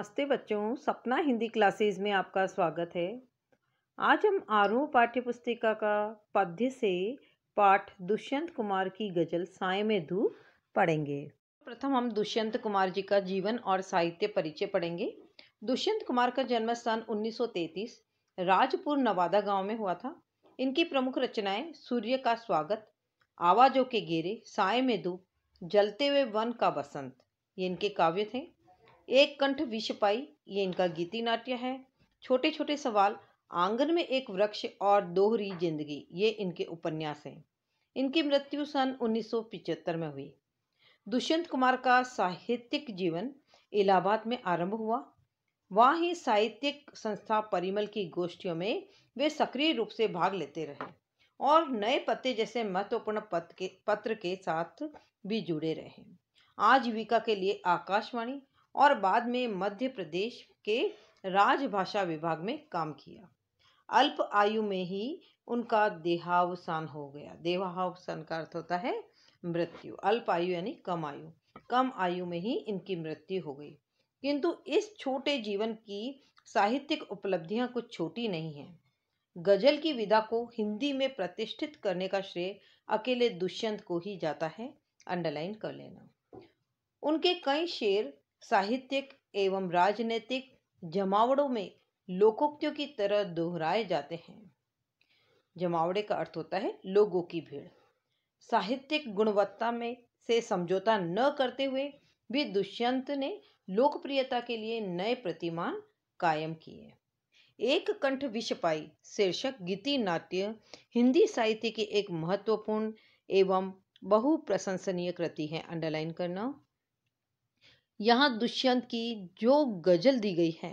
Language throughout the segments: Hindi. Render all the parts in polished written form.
नमस्ते बच्चों, सपना हिंदी क्लासेस में आपका स्वागत है। आज हम आरोह पाठ्य पुस्तिका का पद्य से पाठ दुष्यंत कुमार की गजल साए में धूप पढ़ेंगे। प्रथम हम दुष्यंत कुमार जी का जीवन और साहित्य परिचय पढ़ेंगे। दुष्यंत कुमार का जन्म सन 1933 राजपुर नवादा गांव में हुआ था। इनकी प्रमुख रचनाएं सूर्य का स्वागत, आवाजों के घेरे, साए में धूप, जलते हुए वन का बसंत ये इनके काव्य थे। एक कंठ विष पाई ये इनका गीति नाट्य है। छोटे छोटे सवाल, आंगन में एक वृक्ष और दोहरी जिंदगी ये इनके उपन्यास हैं। इनकी मृत्यु सन 1975 में हुई। दुष्यंत कुमार का साहित्यिक जीवन इलाहाबाद में आरंभ हुआ। वहाँ ही साहित्यिक संस्था परिमल की गोष्ठियों में वे सक्रिय रूप से भाग लेते रहे और नए पत्ते जैसे महत्वपूर्ण पत्र के साथ भी जुड़े रहे। आजीविका के लिए आकाशवाणी और बाद में मध्य प्रदेश के राजभाषा विभाग में काम किया। अल्प आयु में ही उनका देहावसान हो गया। देहावसान का अर्थ होता है मृत्यु। अल्प आयु यानी कम आयु। कम आयु में ही इनकी मृत्यु हो गई। किंतु इस छोटे जीवन की साहित्यिक उपलब्धियां कुछ छोटी नहीं हैं। गजल की विधा को हिंदी में प्रतिष्ठित करने का श्रेय अकेले दुष्यंत को ही जाता है। अंडरलाइन कर लेना। उनके कई शेर साहित्यिक एवं राजनीतिक जमावड़ों में लोकोक्तियों की तरह दोहराए जाते हैं। जमावड़े का अर्थ होता है लोगों की भीड़। साहित्यिक गुणवत्ता में से समझौता न करते हुए भी दुष्यंत ने लोकप्रियता के लिए नए प्रतिमान कायम किए। एक कंठ विष पाई शीर्षक गीति नाट्य हिंदी साहित्य की एक महत्वपूर्ण एवं बहुप्रशंसनीय कृति है। अंडरलाइन करना। यहाँ दुष्यंत की जो गजल दी गई है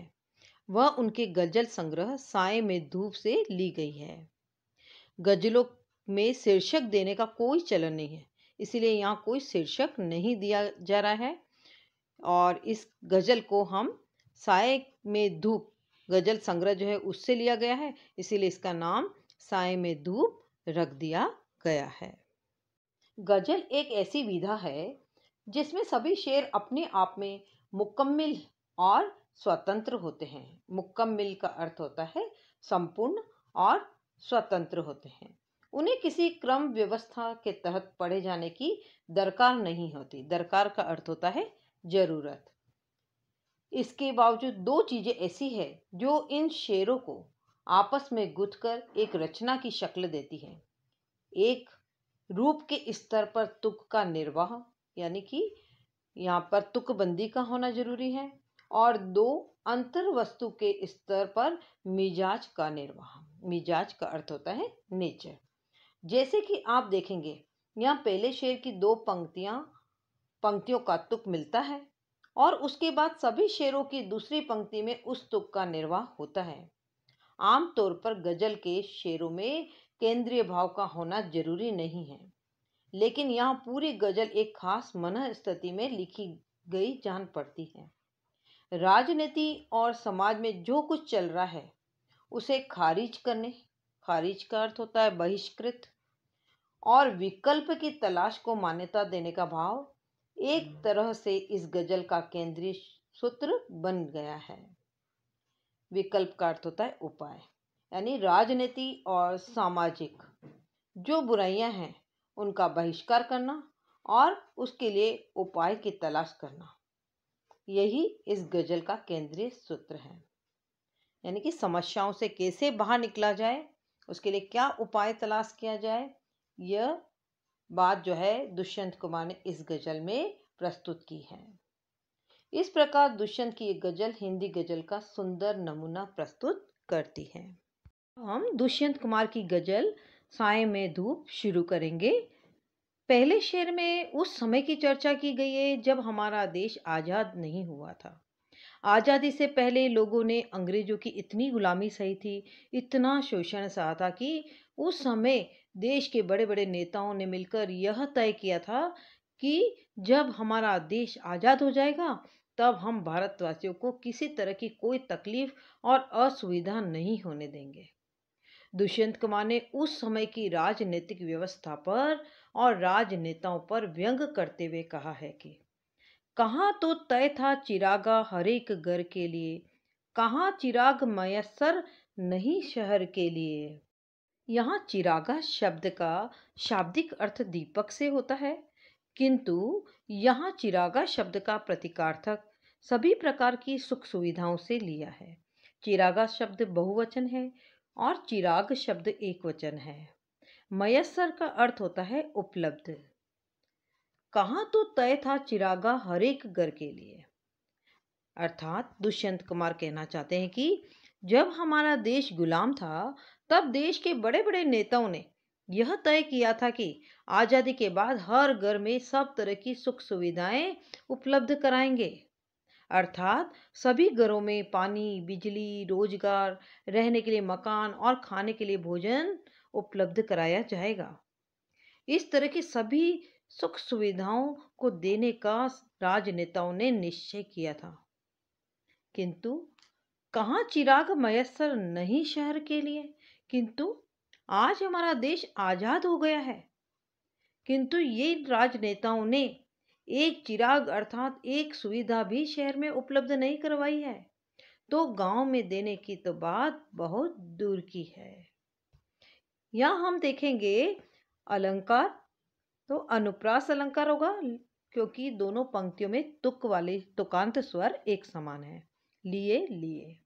वह उनके गजल संग्रह साए में धूप से ली गई है। गजलों में शीर्षक देने का कोई चलन नहीं है, इसीलिए यहाँ कोई शीर्षक नहीं दिया जा रहा है और इस गजल को हम साए में धूप गजल संग्रह जो है उससे लिया गया है, इसीलिए इसका नाम साए में धूप रख दिया गया है। गजल एक ऐसी विधा है जिसमें सभी शेर अपने आप में मुकम्मिल और स्वतंत्र होते हैं। मुकम्मिल का अर्थ होता है संपूर्ण और स्वतंत्र होते हैं। उन्हें किसी क्रम व्यवस्था के तहत पढ़े जाने की दरकार नहीं होती। दरकार का अर्थ होता है जरूरत। इसके बावजूद दो चीजें ऐसी है जो इन शेरों को आपस में गुंथकर एक रचना की शक्ल देती है। एक रूप के स्तर पर तुक का निर्वाह यानी कि यहाँ पर तुकबंदी का होना जरूरी है, और दो अंतर वस्तु के स्तर पर मिजाज का निर्वाह। मिजाज का अर्थ होता है नेचर। जैसे कि आप देखेंगे यहाँ पहले शेर की दो पंक्तियों का तुक मिलता है और उसके बाद सभी शेरों की दूसरी पंक्ति में उस तुक का निर्वाह होता है। आमतौर पर गजल के शेरों में केंद्रीय भाव का होना जरूरी नहीं है, लेकिन यहाँ पूरी गजल एक खास मनः स्थिति में लिखी गई जान पड़ती है। राजनीति और समाज में जो कुछ चल रहा है उसे खारिज करने, खारिज का अर्थ होता है बहिष्कृत, और विकल्प की तलाश को मान्यता देने का भाव एक तरह से इस गजल का केंद्रीय सूत्र बन गया है। विकल्प का अर्थ होता है उपाय, यानी राजनीति और सामाजिक जो बुराइयां हैं उनका बहिष्कार करना और उसके लिए उपाय की तलाश करना, यही इस गजल का केंद्रीय सूत्र है। यानी कि समस्याओं से कैसे बाहर निकला जाए, उसके लिए क्या उपाय तलाश किया जाए, यह बात जो है दुष्यंत कुमार ने इस गजल में प्रस्तुत की है। इस प्रकार दुष्यंत की एक गजल हिंदी गजल का सुंदर नमूना प्रस्तुत करती है। हम दुष्यंत कुमार की गजल साए में धूप शुरू करेंगे। पहले शेर में उस समय की चर्चा की गई है जब हमारा देश आज़ाद नहीं हुआ था। आज़ादी से पहले लोगों ने अंग्रेजों की इतनी गुलामी सही थी, इतना शोषण सहा था कि उस समय देश के बड़े बड़े नेताओं ने मिलकर यह तय किया था कि जब हमारा देश आज़ाद हो जाएगा तब हम भारतवासियों को किसी तरह की कोई तकलीफ और असुविधा नहीं होने देंगे। दुष्यंत कुमार ने उस समय की राजनीतिक व्यवस्था पर और राजनेताओं पर व्यंग करते हुए कहा है कि कहाँ तो तय था चिरागा हर एक घर के लिए, कहाँ चिराग मयस्सर नहीं शहर के लिए। यहाँ चिरागा शब्द का शाब्दिक अर्थ दीपक से होता है, किंतु यहाँ चिरागा शब्द का प्रतीकार्थक सभी प्रकार की सुख सुविधाओं से लिया है। चिरागा शब्द बहुवचन है और चिराग शब्द एकवचन है। मयस्सर का अर्थ होता है उपलब्ध। कहाँ तो तय था चिरागा हर एक घर के लिए, अर्थात दुष्यंत कुमार कहना चाहते हैं कि जब हमारा देश गुलाम था तब देश के बड़े बड़े नेताओं ने यह तय किया था कि आज़ादी के बाद हर घर में सब तरह की सुख सुविधाएं उपलब्ध कराएंगे। अर्थात सभी घरों में पानी, बिजली, रोजगार, रहने के लिए मकान और खाने के लिए भोजन उपलब्ध कराया जाएगा। इस तरह की सभी सुख सुविधाओं को देने का राजनेताओं ने निश्चय किया था। किंतु कहाँ चिराग मयस्सर नहीं शहर के लिए, किंतु आज हमारा देश आजाद हो गया है, किंतु ये राजनेताओं ने एक चिराग अर्थात एक सुविधा भी शहर में उपलब्ध नहीं करवाई है, तो गांव में देने की तो बात बहुत दूर की है। यहाँ हम देखेंगे अलंकार, तो अनुप्रास अलंकार होगा, क्योंकि दोनों पंक्तियों में तुक वाले तुकांत स्वर एक समान है, लिए लिए।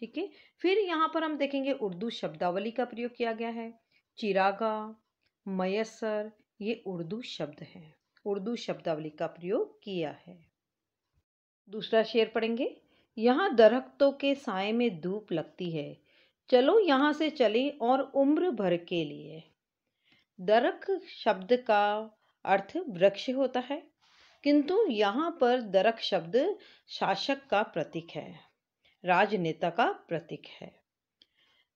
ठीक है। फिर यहाँ पर हम देखेंगे उर्दू शब्दावली का प्रयोग किया गया है। चिरागा, मयस्सर, ये उर्दू शब्द हैं, उर्दू शब्दावली का प्रयोग किया है। दूसरा शेर पढ़ेंगे। यहाँ दरख्तों के साए में धूप लगती है, चलो यहाँ से चले और उम्र भर के लिए। दरख्त शब्द का अर्थ वृक्ष होता है, किंतु यहाँ पर दरख्त शब्द शासक का प्रतीक है, राजनेता का प्रतीक है।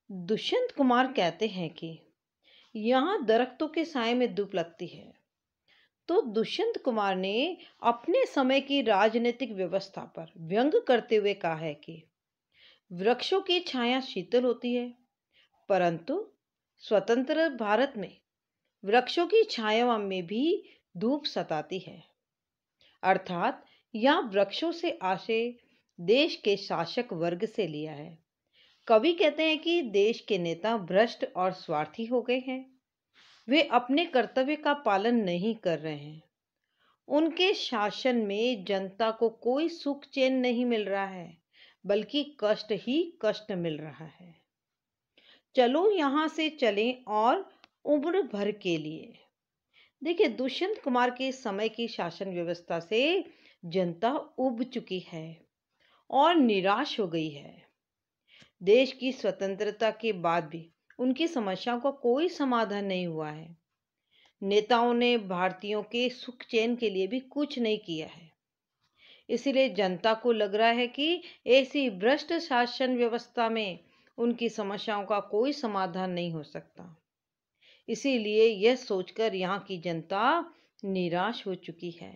दुष्यंत कुमार कहते हैं कि यहाँ दरख्तों के साए में धूप लगती है, तो दुष्यंत कुमार ने अपने समय की राजनीतिक व्यवस्था पर व्यंग करते हुए कहा है कि वृक्षों की छाया शीतल होती है, परंतु स्वतंत्र भारत में वृक्षों की छाया में भी धूप सताती है। अर्थात यह वृक्षों से आशय देश के शासक वर्ग से लिया है। कवि कहते हैं कि देश के नेता भ्रष्ट और स्वार्थी हो गए हैं, वे अपने कर्तव्य का पालन नहीं कर रहे हैं। उनके शासन में जनता को कोई सुख चैन नहीं मिल रहा है, बल्कि कष्ट ही कष्ट मिल रहा है। चलो यहाँ से चलें और उम्र भर के लिए। देखिए, दुष्यंत कुमार के समय की शासन व्यवस्था से जनता उब चुकी है और निराश हो गई है। देश की स्वतंत्रता के बाद भी उनकी समस्याओं का कोई समाधान नहीं हुआ है। नेताओं ने भारतीयों के सुख चैन के लिए भी कुछ नहीं किया है। इसीलिए जनता को लग रहा है कि ऐसी भ्रष्ट शासन व्यवस्था में उनकी समस्याओं का कोई समाधान नहीं हो सकता। इसीलिए यह सोचकर यहाँ की जनता निराश हो चुकी है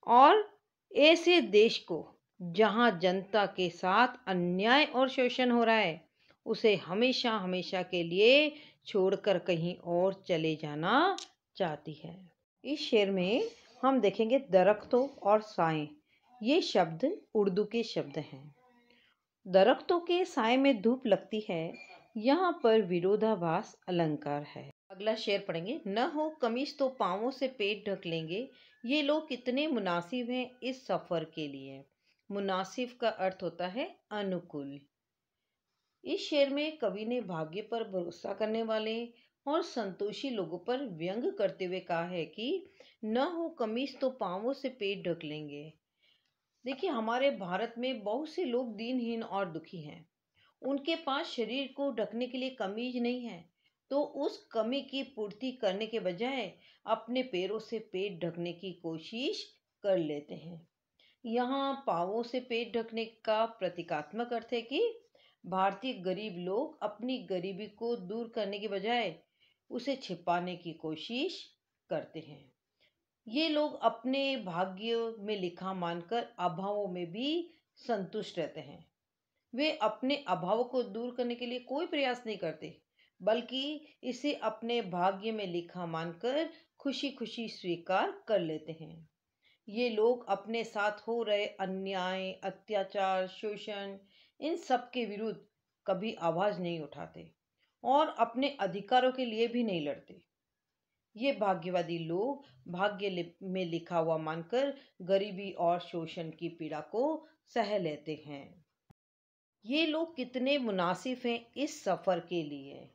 और ऐसे देश को जहाँ जनता के साथ अन्याय और शोषण हो रहा है, उसे हमेशा हमेशा के लिए छोड़कर कहीं और चले जाना चाहती है। इस शेर में हम देखेंगे दरख्तों और साए, ये शब्द उर्दू के शब्द हैं। दरख्तों के साए में धूप लगती है, यहाँ पर विरोधाभास अलंकार है। अगला शेर पढ़ेंगे। न हो कमीज तो पांवों से पेट ढक लेंगे, ये लोग कितने मुनासिब हैं इस सफर के लिए। मुनासिब का अर्थ होता है अनुकूल। इस शेर में कवि ने भाग्य पर भरोसा करने वाले और संतोषी लोगों पर व्यंग करते हुए कहा है कि न हो कमीज तो पांवों से पेट ढक लेंगे। देखिए, हमारे भारत में बहुत से लोग दीनहीन और दुखी हैं। उनके पास शरीर को ढकने के लिए कमीज नहीं है, तो उस कमी की पूर्ति करने के बजाय अपने पैरों से पेट ढकने की कोशिश कर लेते हैं। यहाँ पाँवों से पेट ढकने का प्रतीकात्मक अर्थ है कि भारतीय गरीब लोग अपनी गरीबी को दूर करने के बजाय उसे छिपाने की कोशिश करते हैं। ये लोग अपने भाग्य में लिखा मानकर अभावों में भी संतुष्ट रहते हैं। वे अपने अभाव को दूर करने के लिए कोई प्रयास नहीं करते, बल्कि इसे अपने भाग्य में लिखा मानकर खुशी खुशी स्वीकार कर लेते हैं। ये लोग अपने साथ हो रहे अन्याय, अत्याचार, शोषण, इन सब के विरुद्ध कभी आवाज नहीं उठाते और अपने अधिकारों के लिए भी नहीं लड़ते। ये भाग्यवादी लोग में लिखा हुआ मानकर गरीबी और शोषण की पीड़ा को सह लेते हैं। ये लोग कितने मुनासिब हैं इस सफर के लिए।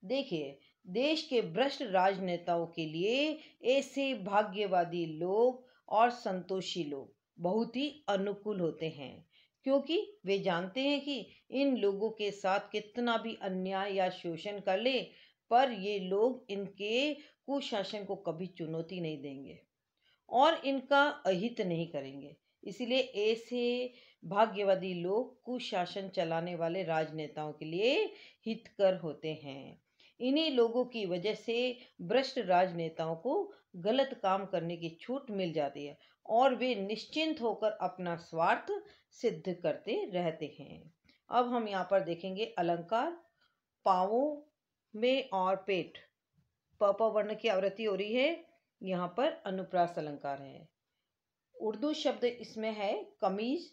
देखिए, देश के भ्रष्ट राजनेताओं के लिए ऐसे भाग्यवादी लोग और संतोषी लोग बहुत ही अनुकूल होते हैं, क्योंकि वे जानते हैं कि इन लोगों के साथ कितना भी अन्याय या शोषण कर ले, पर ये लोग इनके कुशासन को कभी चुनौती नहीं देंगे और इनका अहित नहीं करेंगे। इसीलिए ऐसे भाग्यवादी लोग कुशासन चलाने वाले राजनेताओं के लिए हितकर होते हैं। इन्हीं लोगों की वजह से भ्रष्ट राजनेताओं को गलत काम करने की छूट मिल जाती है और वे निश्चिंत होकर अपना स्वार्थ सिद्ध करते रहते हैं। अब हम यहाँ पर देखेंगे अलंकार। पाँवों में और पेट, प प वर्ण की आवृत्ति हो रही है। यहाँ पर अनुप्रास अलंकार है। उर्दू शब्द इसमें है कमीज,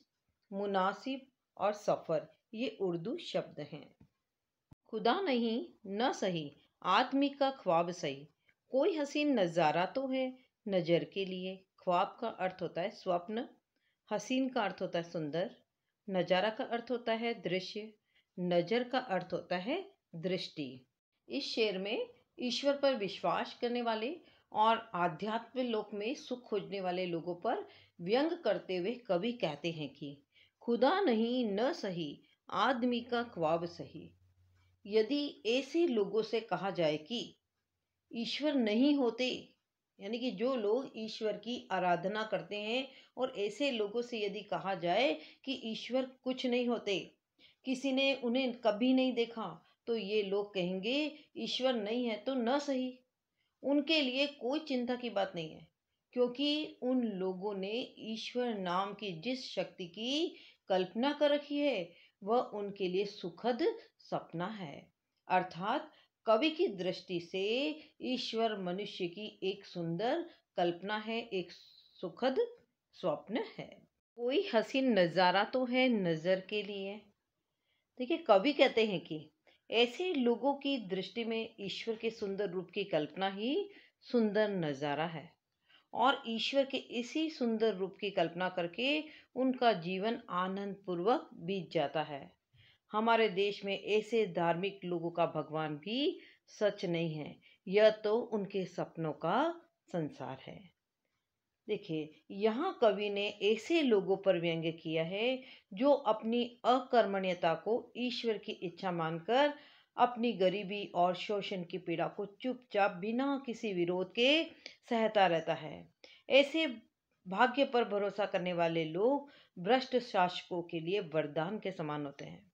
मुनासिब और सफर, ये उर्दू शब्द हैं। खुदा नहीं न सही, आदमी का ख्वाब सही, कोई हसीन नज़ारा तो है नज़र के लिए। ख्वाब का अर्थ होता है स्वप्न, हसीन का अर्थ होता है सुंदर, नज़ारा का अर्थ होता है दृश्य, नज़र का अर्थ होता है दृष्टि। इस शेर में ईश्वर पर विश्वास करने वाले और आध्यात्म लोक में सुख खोजने वाले लोगों पर व्यंग करते हुए कवि कहते हैं कि खुदा नहीं न सही, आदमी का ख्वाब सही। यदि ऐसे लोगों से कहा जाए कि ईश्वर नहीं होते, यानी कि जो लोग ईश्वर की आराधना करते हैं, और ऐसे लोगों से यदि कहा जाए कि ईश्वर कुछ नहीं होते, किसी ने उन्हें कभी नहीं देखा, तो ये लोग कहेंगे ईश्वर नहीं है तो न सही। उनके लिए कोई चिंता की बात नहीं है, क्योंकि उन लोगों ने ईश्वर नाम की जिस शक्ति की कल्पना कर रखी है वह उनके लिए सुखद सपना है। अर्थात कवि की दृष्टि से ईश्वर मनुष्य की एक सुंदर कल्पना है, एक सुखद स्वप्न है। कोई हसीन नज़ारा तो है नजर के लिए। देखिए, कवि कहते हैं कि ऐसे लोगों की दृष्टि में ईश्वर के सुंदर रूप की कल्पना ही सुंदर नज़ारा है और ईश्वर के इसी सुंदर रूप की कल्पना करके उनका जीवन आनंद पूर्वक बीत जाता है। हमारे देश में ऐसे धार्मिक लोगों का भगवान भी सच नहीं है, यह तो उनके सपनों का संसार है। देखिए, यहाँ कवि ने ऐसे लोगों पर व्यंग्य किया है जो अपनी अकर्मण्यता को ईश्वर की इच्छा मानकर अपनी गरीबी और शोषण की पीड़ा को चुपचाप बिना किसी विरोध के सहता रहता है। ऐसे भाग्य पर भरोसा करने वाले लोग भ्रष्ट शासकों के लिए वरदान के समान होते हैं।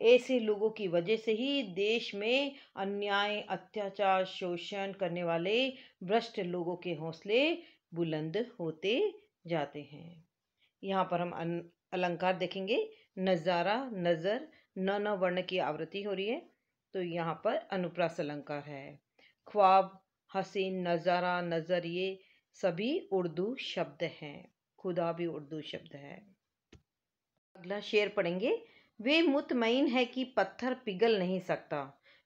ऐसे लोगों की वजह से ही देश में अन्याय, अत्याचार, शोषण करने वाले भ्रष्ट लोगों के हौसले बुलंद होते जाते हैं। यहाँ पर हम अलंकार देखेंगे। नज़ारा, नज़र, न वर्ण की आवृत्ति हो रही है, तो यहाँ पर अनुप्रास अलंकार है। ख्वाब, हसीन, नज़ारा, नज़र, ये सभी उर्दू शब्द हैं। खुदा भी उर्दू शब्द है। अगला शेर पढ़ेंगे। वे मुतमईन है कि पत्थर पिघल नहीं सकता,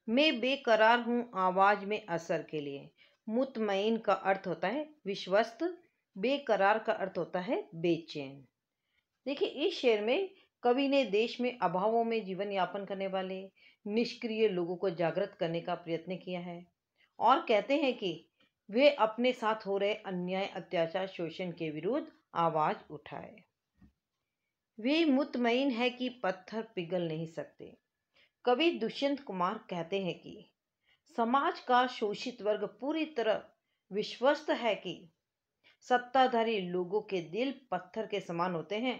मैं बेकरार हूँ आवाज में असर के लिए। मुतमईन का अर्थ होता है विश्वस्त, बेकरार का अर्थ होता है बेचैन। देखिए, इस शेर में कवि ने देश में अभावों में जीवन यापन करने वाले निष्क्रिय लोगों को जागृत करने का प्रयत्न किया है और कहते हैं कि वे अपने साथ हो रहे अन्याय, अत्याचार, शोषण के विरुद्ध आवाज उठाए। वे मुतमईन है कि पत्थर पिघल नहीं सकते। कवि दुष्यंत कुमार कहते हैं कि समाज का शोषित वर्ग पूरी तरह विश्वस्त है कि सत्ताधारी लोगों के दिल पत्थर के समान होते हैं,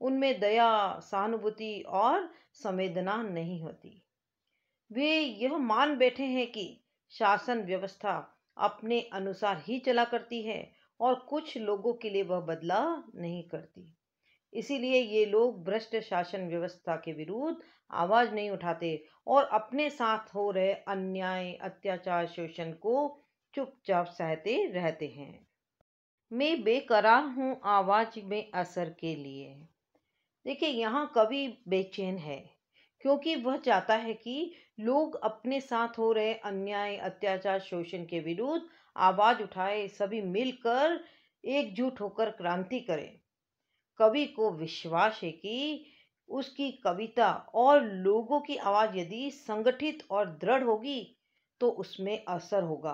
उनमें दया, सहानुभूति और संवेदना नहीं होती। वे यह मान बैठे हैं कि शासन व्यवस्था अपने अनुसार ही चला करती है और कुछ लोगों के लिए वह बदलाव नहीं करती। इसीलिए ये लोग भ्रष्ट शासन व्यवस्था के विरुद्ध आवाज नहीं उठाते और अपने साथ हो रहे अन्याय, अत्याचार, शोषण को चुपचाप सहते रहते हैं। मैं बेकरार हूँ आवाज में असर के लिए। देखिए, यहाँ कवि बेचैन है क्योंकि वह चाहता है कि लोग अपने साथ हो रहे अन्याय, अत्याचार, शोषण के विरुद्ध आवाज उठाए, सभी मिलकर एकजुट होकर क्रांति करें। कवि को विश्वास है कि उसकी कविता और लोगों की आवाज यदि संगठित और दृढ़ होगी तो उसमें असर होगा,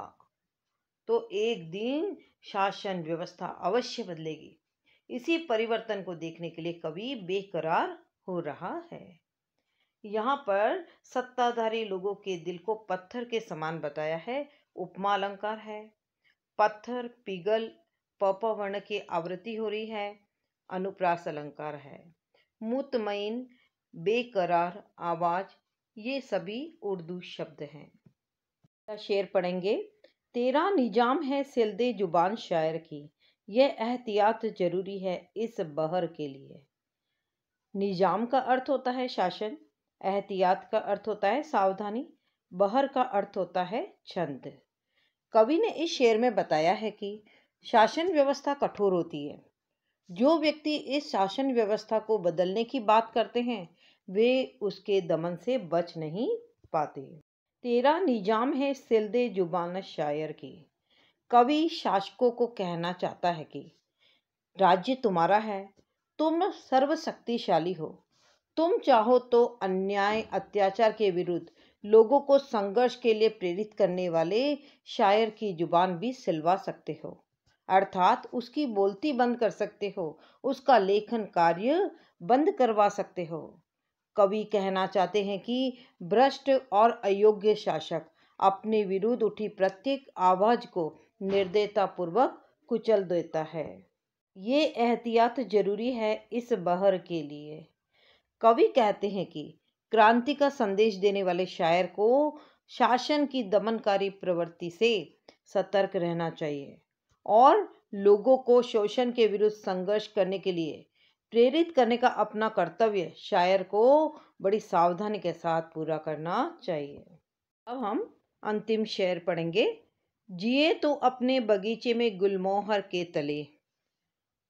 तो एक दिन शासन व्यवस्था अवश्य बदलेगी। इसी परिवर्तन को देखने के लिए कवि बेकरार हो रहा है। यहाँ पर सत्ताधारी लोगों के दिल को पत्थर के समान बताया है। उपमा अलंकार है। पत्थर पिघल पपवर्ण की आवृत्ति हो रही है। अनुप्रास अलंकार है। मुतमईन, बेकरार, आवाज, ये सभी उर्दू शब्द हैं। शेर पढ़ेंगे। तेरा निजाम है सिलदे जुबान शायर की, यह एहतियात जरूरी है इस बहर के लिए। निजाम का अर्थ होता है शासन, एहतियात का अर्थ होता है सावधानी, बहर का अर्थ होता है छंद। कवि ने इस शेर में बताया है कि शासन व्यवस्था कठोर होती है। जो व्यक्ति इस शासन व्यवस्था को बदलने की बात करते हैं वे उसके दमन से बच नहीं पाते। तेरा निजाम है सिलदे जुबान शायर की। कवि शासकों को कहना चाहता है कि राज्य तुम्हारा है, तुम सर्वशक्तिशाली हो। तुम चाहो तो अन्याय अत्याचार के विरुद्ध लोगों को संघर्ष के लिए प्रेरित करने वाले शायर की जुबान भी सिलवा सकते हो, अर्थात उसकी बोलती बंद कर सकते हो, उसका लेखन कार्य बंद करवा सकते हो। कवि कहना चाहते हैं कि भ्रष्ट और अयोग्य शासक अपने विरुद्ध उठी प्रत्येक आवाज को निर्दयतापूर्वक कुचल देता है। ये एहतियात जरूरी है इस बहर के लिए। कवि कहते हैं कि क्रांति का संदेश देने वाले शायर को शासन की दमनकारी प्रवृत्ति से सतर्क रहना चाहिए और लोगों को शोषण के विरुद्ध संघर्ष करने के लिए प्रेरित करने का अपना कर्तव्य शायर को बड़ी सावधानी के साथ पूरा करना चाहिए। अब हम अंतिम शेर पढ़ेंगे। जिए तो अपने बगीचे में गुलमोहर के तले,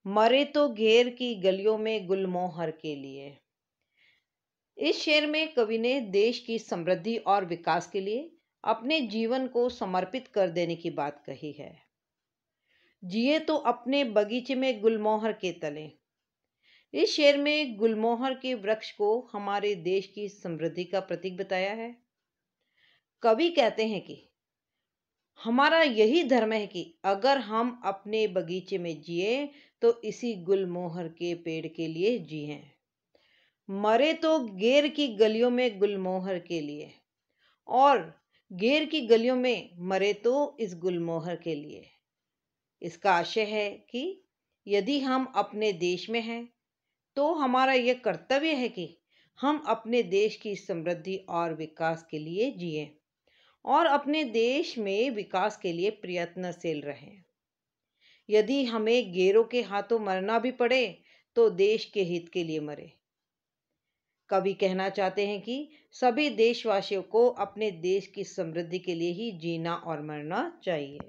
मरे तो घेर की गलियों में गुलमोहर के लिए। इस शेर में कवि ने देश की समृद्धि और विकास के लिए अपने जीवन को समर्पित कर देने की बात कही है। जिए तो अपने बगीचे में गुलमोहर के तले। इस शेर में गुलमोहर के वृक्ष को हमारे देश की समृद्धि का प्रतीक बताया है। कवि कहते हैं कि हमारा यही धर्म है कि अगर हम अपने बगीचे में जिए तो इसी गुलमोहर के पेड़ के लिए जिए, मरे तो गेर की गलियों में गुलमोहर के लिए, और गेर की गलियों में मरे तो इस गुलमोहर के लिए। इसका आशय है कि यदि हम अपने देश में हैं तो हमारा यह कर्तव्य है कि हम अपने देश की समृद्धि और विकास के लिए जिएं और अपने देश में विकास के लिए प्रयत्नशील रहें। यदि हमें गैरों के हाथों मरना भी पड़े तो देश के हित के लिए मरे। कवि कहना चाहते हैं कि सभी देशवासियों को अपने देश की समृद्धि के लिए ही जीना और मरना चाहिए।